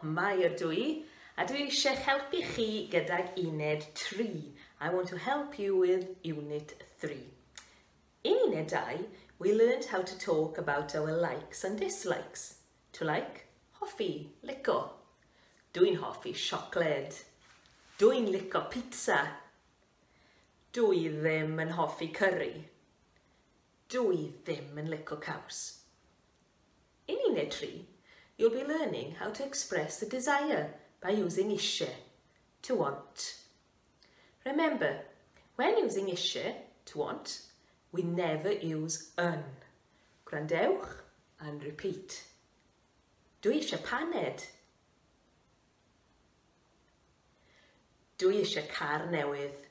mae ydw I, a dwi eisiau helpu chi gydag uned 3. I want to help you with Unit 3. In Unit 2, we learned how to talk about our likes and dislikes. To like, hoffi, lico. Dwi'n hoffi siocled. Dwi'n lico pizza. Dwi ddim yn hoffi curry. Dwi ddim yn lico caws. In Unit 3, you'll be learning how to express a desire by using isie, to want. Remember, when using isie, to want, we never use yn. Gwrandewch and repeat. Dwi eisiau paned. Dwi eisiau car newydd.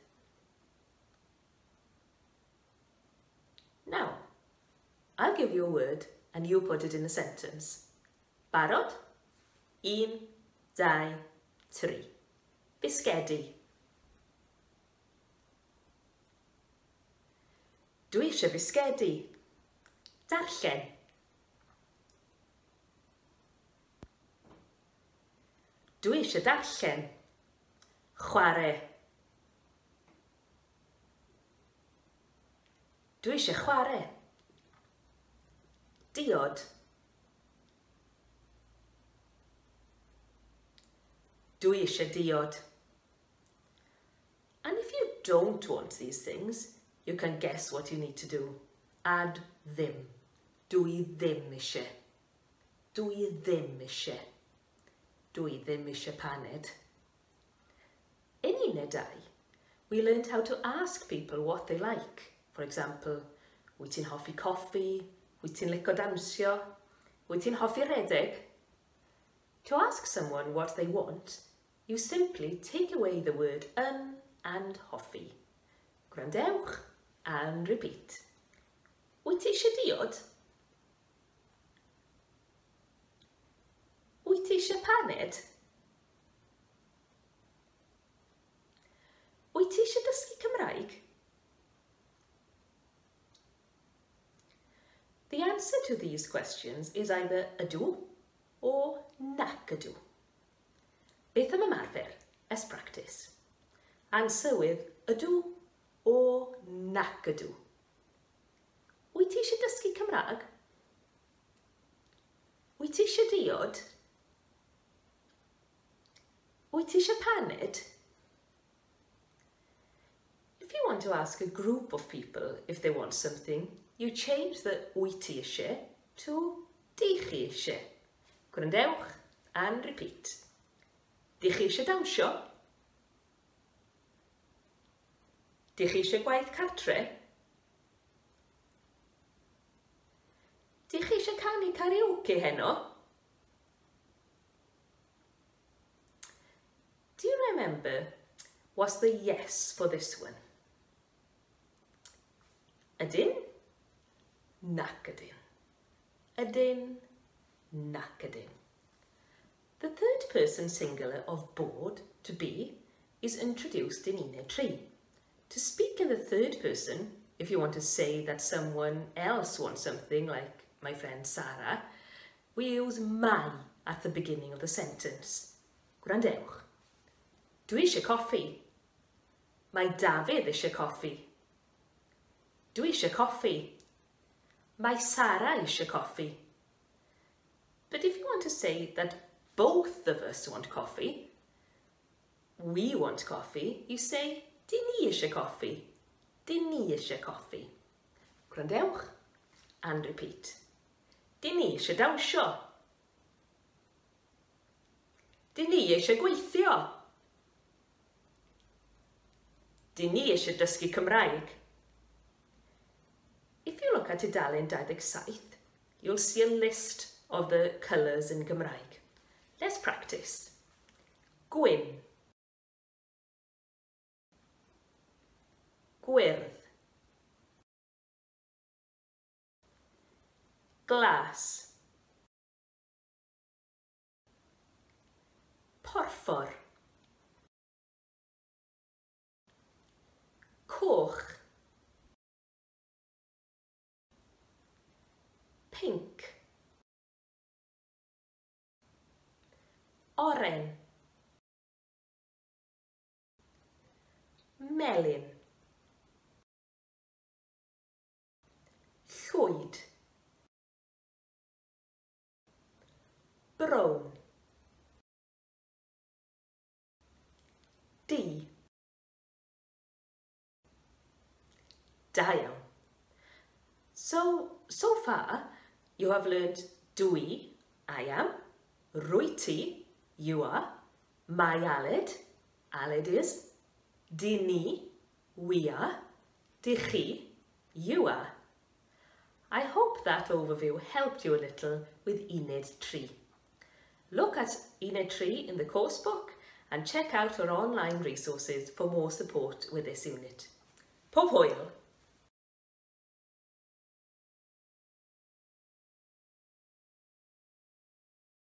Now, I'll give you a word and you put it in a sentence. Barod? 1, 2, 3. Bisgedi. Dwi eisiau bisgedi. Darllen. Dwi eisiau darllen. Chwarae. Dwi eisiau chwarae. Diod. Dwi eisiau diod. And if you don't want these things, you can guess what you need to do. Add ddim. Dwi ddim eisiau. Dwi ddim eisiau. Dwi ddim eisiau paned. In Unit 2, we learned how to ask people what they like. For example, wyt ti'n hoffi coffi? Wyt ti'n lico dansio? Wyt ti'n hoffi rhedeg? To ask someone what they want, you simply take away the word yn and hoffi. Gwrandewch and repeat. Wyt ti eisiau diod? Wyt ti eisiau paned? Wyt ti eisiau dysgu Cymraeg? The answer to these questions is either ydw or nac ydw. Beth am ymarfer? Let's practice. Answer with ydw or nac ydw. Wyt ti eisiau dysgu Cymraeg? Wyt ti eisiau diod? Wyt ti eisiau paned? If you want to ask a group of people if they want something, you change the wyt ti eisiau to di chi eisiau. Gwrandewch and repeat. Di chi eisiau dawnsio? Di chi eisiau gwaith cartre? Di chi eisiau canu karaoke heno? Do you remember what's the yes for this one? Ydyn? Nac ydyn. Ydyn, nac ydyn. The third person singular of bored, to be, is introduced in Unit 3. To speak in the third person, if you want to say that someone else wants something, like my friend Sarah, we use mai at the beginning of the sentence. Gwrandewch. Dwi eisiau coffi. Mae Dafydd eisiau coffi. Dwi eisiau coffi. Mae Sarah eisiau coffi. But if you want to say that both of us want coffee, we want coffee, you say, di ni eisiau coffi. Di ni eisiau coffi. Gwrandewch and repeat. Di ni eisiau dawnsio. Di ni eisiau gweithio. Di ni eisiau dysgu Cymraeg. If you look at tudalen 27, you'll see a list of the colours in Gymraeg. Let's practice. Gwyn. Gwyrdd. Glas. Porffor. Coch. Pink. Oren. Melyn. Llwyd. Brown. Du. Da iawn. So far, you have learned dwi, I am, rwy ti, you are, mae Aled, Aled is, di ni, we are, di chi, you are. I hope that overview helped you a little with Unit 3. Look at Unit 3 in the course book and check out our online resources for more support with this unit. Pob hwyl!